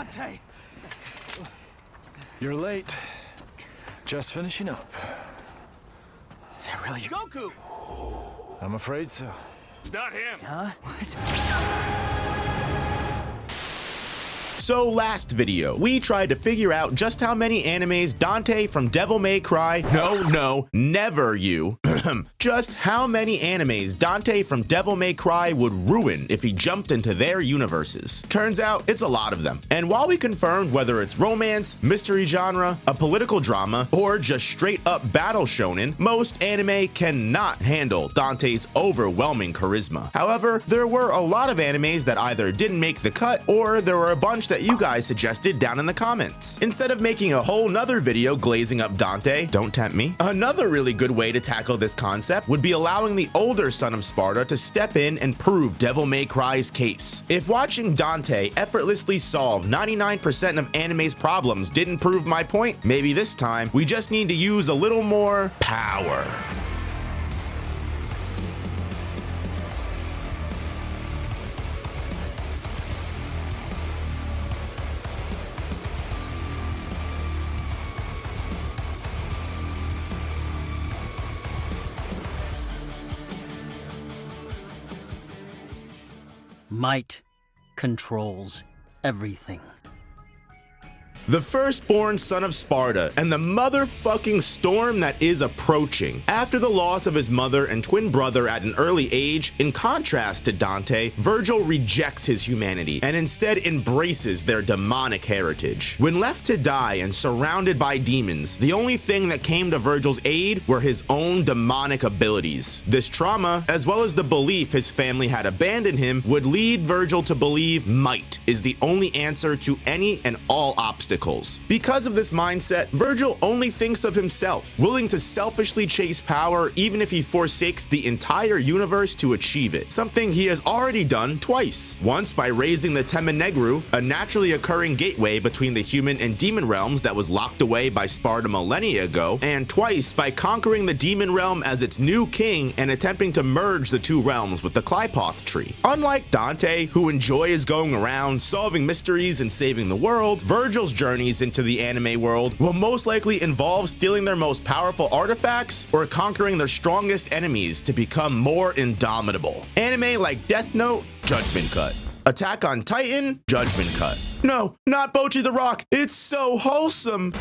Dante! You're late. Just finishing up. Is that really Goku! I'm afraid so. It's not him. Huh? What? So last video, we tried to figure out just how many animes Dante from Devil May Cry, no, never you, just how many animes Dante from Devil May Cry would ruin if he jumped into their universes. Turns out it's a lot of them. And while we confirmed whether it's romance, mystery genre, a political drama, or just straight up battle shonen, most anime cannot handle Dante's overwhelming charisma. However, there were a lot of animes that either didn't make the cut, or there were a bunch that you guys suggested down in the comments. Instead of making a whole nother video glazing up Dante, don't tempt me, another really good way to tackle this concept would be allowing the older son of Sparda to step in and prove Devil May Cry's case. If watching Dante effortlessly solve 99% of anime's problems didn't prove my point, maybe this time we just need to use a little more power. Might controls everything. The firstborn son of Sparda and the motherfucking storm that is approaching. After the loss of his mother and twin brother at an early age, in contrast to Dante, Vergil rejects his humanity and instead embraces their demonic heritage. When left to die and surrounded by demons, the only thing that came to Vergil's aid were his own demonic abilities. This trauma, as well as the belief his family had abandoned him, would lead Vergil to believe might is the only answer to any and all obstacles. Because of this mindset, Vergil only thinks of himself, willing to selfishly chase power even if he forsakes the entire universe to achieve it, something he has already done twice. Once by raising the Tema Negru, a naturally occurring gateway between the human and demon realms that was locked away by Sparda millennia ago, and twice by conquering the demon realm as its new king and attempting to merge the two realms with the Clypoth tree. Unlike Dante, who enjoys going around, solving mysteries and saving the world, Vergil's journeys into the anime world will most likely involve stealing their most powerful artifacts or conquering their strongest enemies to become more indomitable. Anime like Death Note, Judgment Cut. Attack on Titan, Judgment Cut. No, not Bocchi the Rock. It's so wholesome.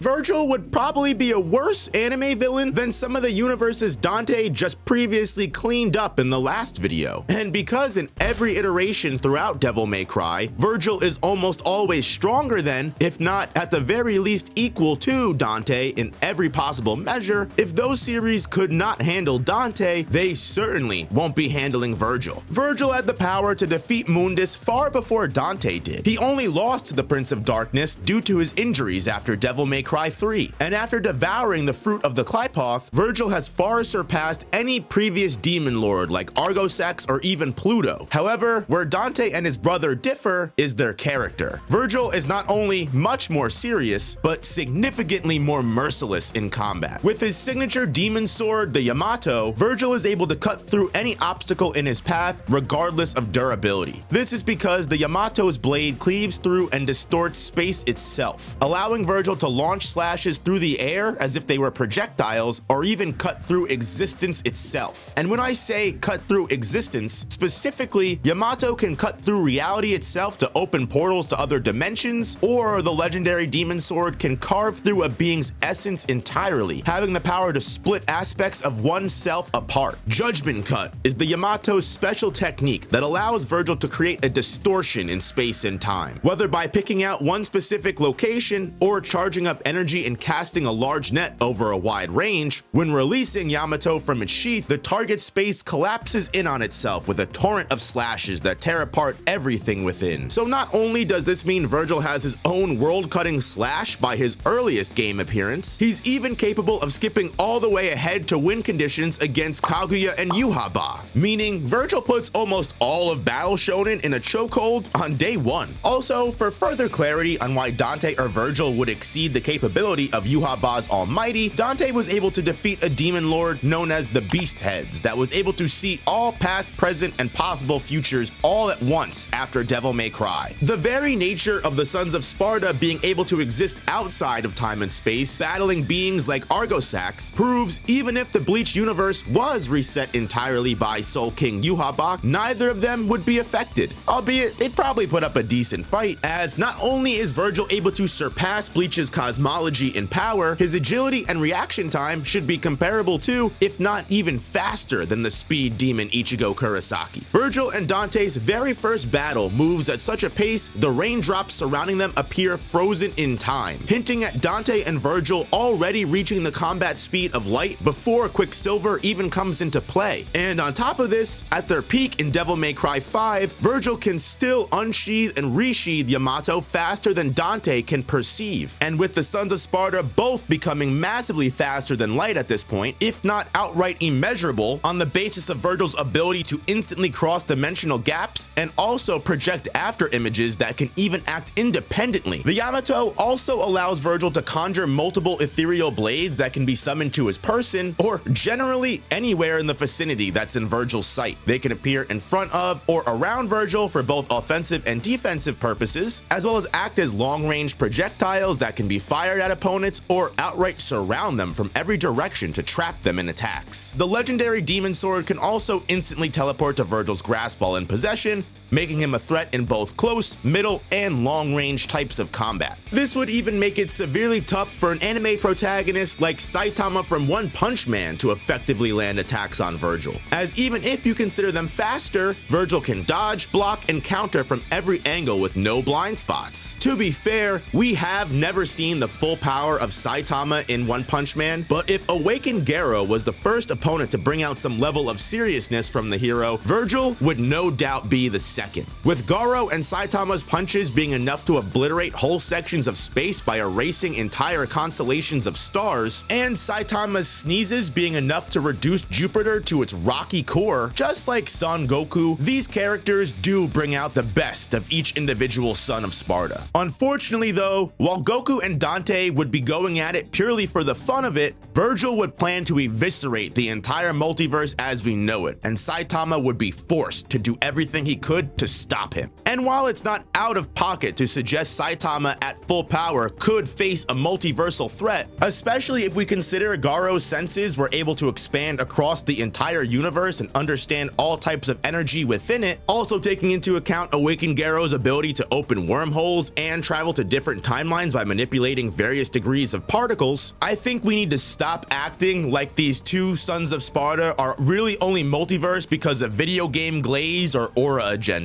Vergil would probably be a worse anime villain than some of the universes Dante just previously cleaned up in the last video. And because in every iteration throughout Devil May Cry, Vergil is almost always stronger than, if not at the very least equal to, Dante in every possible measure, if those series could not handle Dante, they certainly won't be handling Vergil. Vergil had the power to defeat Mundus far before Dante did. He only lost to the Prince of Darkness due to his injuries after Devil May Cry 3, and after devouring the fruit of the Clypoth, Vergil has far surpassed any previous demon lord like Argosex or even Pluto. However, where Dante and his brother differ is their character. Vergil is not only much more serious, but significantly more merciless in combat. With his signature demon sword, the Yamato, Vergil is able to cut through any obstacle in his path regardless of durability. This is because the Yamato's blade cleaves through and distorts space itself, allowing Vergil to launch slashes through the air as if they were projectiles, or even cut through existence itself. And when I say cut through existence, specifically, Yamato can cut through reality itself to open portals to other dimensions, or the legendary demon sword can carve through a being's essence entirely, having the power to split aspects of oneself apart. Judgment Cut is the Yamato's special technique that allows Vergil to create a distortion in space and time, whether by picking out one specific location or charging up energy and casting a large net over a wide range. When releasing Yamato from its sheath, the target space collapses in on itself with a torrent of slashes that tear apart everything within. So not only does this mean Vergil has his own world-cutting slash by his earliest game appearance, he's even capable of skipping all the way ahead to win conditions against Kaguya and Yhwach, meaning Vergil puts almost all of Battle Shonen in a chokehold on day one. Also, for further clarity on why Dante or Vergil would exceed the capability capability of Yhwach's Almighty, Dante was able to defeat a demon lord known as the Beast Heads that was able to see all past, present, and possible futures all at once after Devil May Cry. The very nature of the Sons of Sparda being able to exist outside of time and space, battling beings like Argosax, proves even if the Bleach universe was reset entirely by Soul King Yhwach, neither of them would be affected, albeit they'd probably put up a decent fight, as not only is Vergil able to surpass Bleach's cosmology in power, his agility and reaction time should be comparable to, if not even faster than the speed demon Ichigo Kurosaki. Vergil and Dante's very first battle moves at such a pace the raindrops surrounding them appear frozen in time, hinting at Dante and Vergil already reaching the combat speed of light before Quicksilver even comes into play. And on top of this, at their peak in Devil May Cry 5, Vergil can still unsheath and resheath Yamato faster than Dante can perceive. And with the Sons of Sparda both becoming massively faster than light at this point, if not outright immeasurable, on the basis of Vergil's ability to instantly cross dimensional gaps and also project after images that can even act independently. The Yamato also allows Vergil to conjure multiple ethereal blades that can be summoned to his person, or generally anywhere in the vicinity that's in Vergil's sight. They can appear in front of or around Vergil for both offensive and defensive purposes, as well as act as long-range projectiles that can be fired at opponents or outright surround them from every direction to trap them in attacks. The legendary Demon Sword can also instantly teleport to Vergil's grasp while in possession, making him a threat in both close, middle, and long-range types of combat. This would even make it severely tough for an anime protagonist like Saitama from One Punch Man to effectively land attacks on Vergil, as even if you consider them faster, Vergil can dodge, block, and counter from every angle with no blind spots. To be fair, we have never seen the full power of Saitama in One Punch Man, but if Awakened Garo was the first opponent to bring out some level of seriousness from the hero, Vergil would no doubt be the second. With Garo and Saitama's punches being enough to obliterate whole sections of space by erasing entire constellations of stars, and Saitama's sneezes being enough to reduce Jupiter to its rocky core, just like Son Goku, these characters do bring out the best of each individual Son of Sparda. Unfortunately though, while Goku and Dante would be going at it purely for the fun of it, Vergil would plan to eviscerate the entire multiverse as we know it, and Saitama would be forced to do everything he could to stop him. And while it's not out of pocket to suggest Saitama at full power could face a multiversal threat, especially if we consider Garo's senses were able to expand across the entire universe and understand all types of energy within it, also taking into account Awakened Garo's ability to open wormholes and travel to different timelines by manipulating various degrees of particles, I think we need to stop acting like these two Sons of Sparda are really only multiverse because of video game glaze or aura agendas.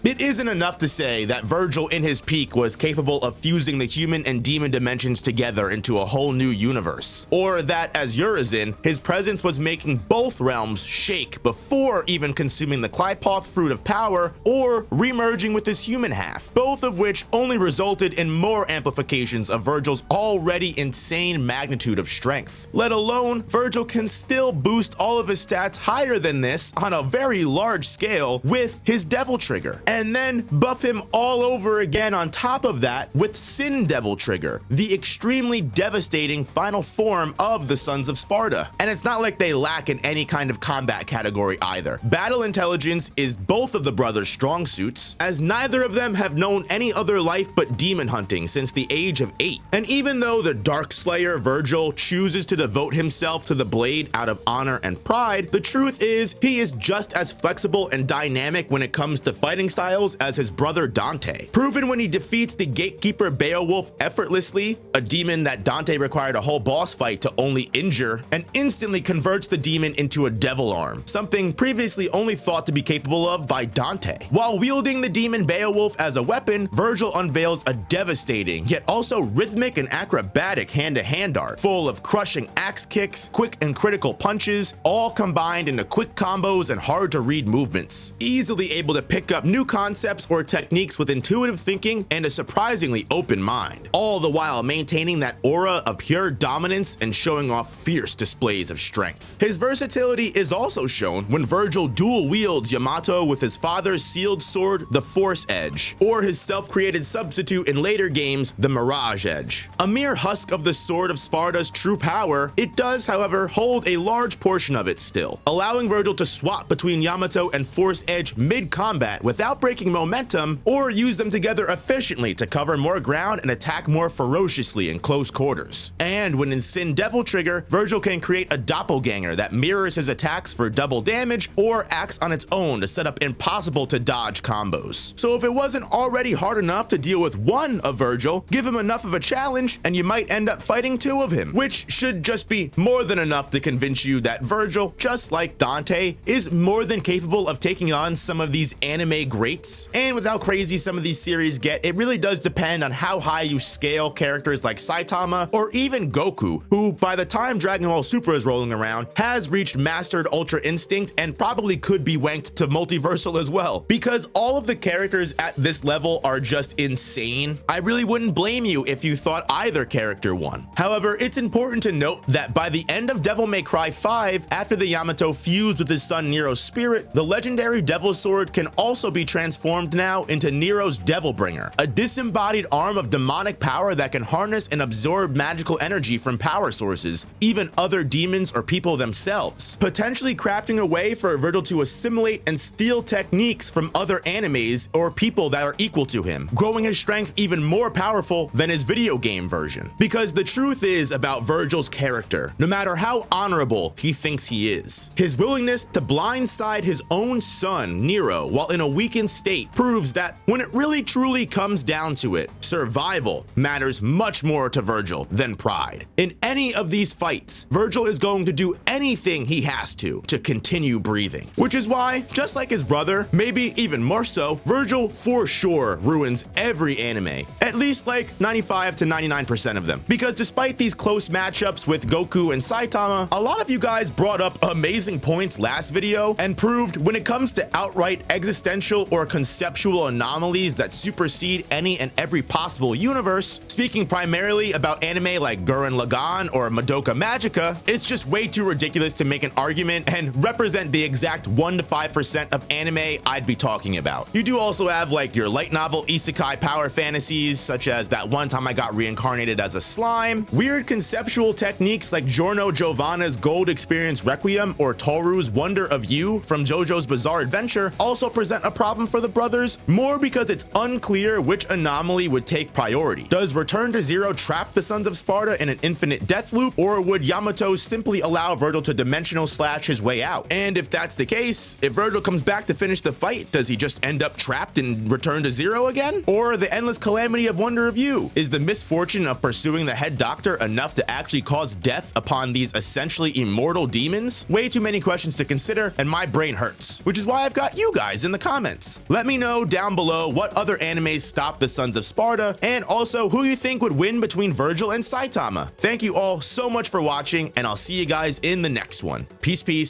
It isn't enough to say that Vergil in his peak was capable of fusing the human and demon dimensions together into a whole new universe, or that as Urizen, his presence was making both realms shake before even consuming the Clypoth fruit of power or remerging with his human half, both of which only resulted in more amplifications of Vergil's already insane magnitude of strength. Let alone, Vergil can still boost all of his stats higher than this on a very large scale with his Devil Trigger, and then buff him all over again on top of that with Sin Devil Trigger, the extremely devastating final form of the Sons of Sparda. And it's not like they lack in any kind of combat category either. Battle intelligence is both of the brothers' strong suits, as neither of them have known any other life but demon hunting since the age of 8. And even though the Dark Slayer Vergil chooses to devote himself to the blade out of honor and pride, the truth is he is just as flexible and dynamic when it comes to fighting styles as his brother Dante, proven when he defeats the Gatekeeper Beowulf effortlessly, a demon that Dante required a whole boss fight to only injure, and instantly converts the demon into a devil arm, something previously only thought to be capable of by Dante. While wielding the demon Beowulf as a weapon, Vergil unveils a devastating yet also rhythmic and acrobatic hand-to-hand art, full of crushing axe kicks, quick and critical punches, all combined into quick combos and hard to read movements, easily able to pick up new concepts or techniques with intuitive thinking and a surprisingly open mind, all the while maintaining that aura of pure dominance and showing off fierce displays of strength. His versatility is also shown when Vergil dual wields Yamato with his father's sealed sword, the Force Edge, or his self-created substitute in later games, the Mirage Edge. A mere husk of the Sword of Sparda's true power, it does, however, hold a large portion of it still, allowing Vergil to swap between Yamato and Force Edge mid-combat without breaking momentum, or use them together efficiently to cover more ground and attack more ferociously in close quarters. And when in Sin Devil Trigger, Vergil can create a doppelganger that mirrors his attacks for double damage or acts on its own to set up impossible to dodge combos. So if it wasn't already hard enough to deal with one of Vergil, give him enough of a challenge and you might end up fighting two of him, which should just be more than enough to convince you that Vergil, just like Dante, is more than capable of taking on some of these anime greats. And with how crazy some of these series get, it really does depend on how high you scale characters like Saitama or even Goku, who by the time Dragon Ball Super is rolling around has reached mastered Ultra Instinct and probably could be wanked to multiversal as well. Because all of the characters at this level are just insane, I really wouldn't blame you if you thought either character won. However, it's important to note that by the end of Devil May Cry 5, after the Yamato fused with his son Nero's spirit, the legendary Devil Sword can also be transformed now into Nero's Devil Bringer, a disembodied arm of demonic power that can harness and absorb magical energy from power sources, even other demons or people themselves, potentially crafting a way for Vergil to assimilate and steal techniques from other animes or people that are equal to him, growing his strength even more powerful than his video game version. Because the truth is about Vergil's character, no matter how honorable he thinks he is, his willingness to blindside his own son, Nero, while in a weakened state proves that when it really truly comes down to it, survival matters much more to Vergil than pride. In any of these fights, Vergil is going to do anything he has to continue breathing. Which is why, just like his brother, maybe even more so, Vergil for sure ruins every anime. At least like 95 to 99% of them. Because despite these close matchups with Goku and Saitama, a lot of you guys brought up amazing points last video and proved when it comes to outright existential or conceptual anomalies that supersede any and every possible universe, speaking primarily about anime like Gurren Lagann or Madoka Magica, it's just way too ridiculous to make an argument and represent the exact 1 to 5% of anime I'd be talking about. You do also have like your light novel isekai power fantasies, such as that one time I got reincarnated as a slime, weird conceptual techniques like Giorno Giovanna's Gold Experience Requiem or Toru's Wonder of You from JoJo's Bizarre Adventure also present a problem for the brothers, more because it's unclear which anomaly would take priority. Does Return to Zero trap the Sons of Sparda in an infinite death loop, or would Yamato simply allow Vergil to dimensional slash his way out? And if that's the case, if Vergil comes back to finish the fight, does he just end up trapped in Return to Zero again? Or the endless calamity of Wonder of You? Is the misfortune of pursuing the head doctor enough to actually cause death upon these essentially immortal demons? Way too many questions to consider, and my brain hurts, which is why I've got you guys in the comments. Let me know down below what other animes stop the Sons of Sparda, and also who you think would win between Vergil and Saitama. Thank you all so much for watching, and I'll see you guys in the next one. Peace, peace.